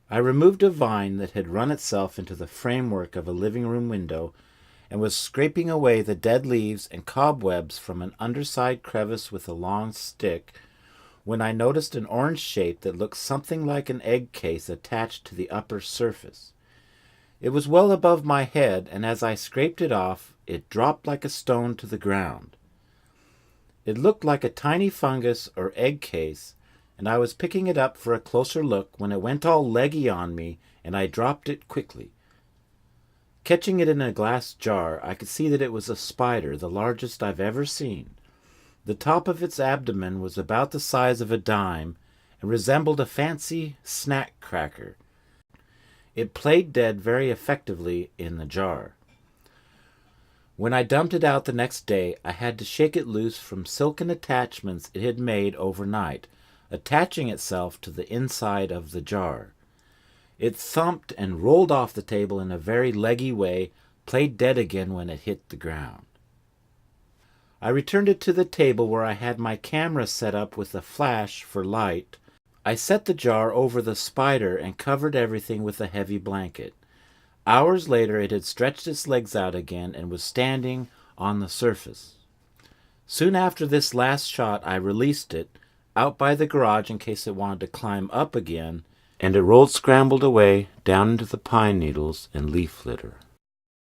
I removed a vine that had run itself into the framework of a living room window and was scraping away the dead leaves and cobwebs from an underside crevice with a long stick when I noticed an orange shape that looked something like an egg case attached to the upper surface. It was well above my head, and as I scraped it off, it dropped like a stone to the ground. It looked like a tiny fungus or egg case, and I was picking it up for a closer look when it went all leggy on me, and I dropped it quickly. Catching it in a glass jar, I could see that it was a spider, the largest I've ever seen. The top of its abdomen was about the size of a dime and resembled a fancy snack cracker. It played dead very effectively in the jar. When I dumped it out the next day, I had to shake it loose from silken attachments it had made overnight, attaching itself to the inside of the jar. It thumped and rolled off the table in a very leggy way, played dead again when it hit the ground. I returned it to the table where I had my camera set up with a flash for light. I set the jar over the spider and covered everything with a heavy blanket. Hours later it had stretched its legs out again and was standing on the surface. Soon after this last shot I released it out by the garage in case it wanted to climb up again, and it rolled scrambled away down into the pine needles and leaf litter.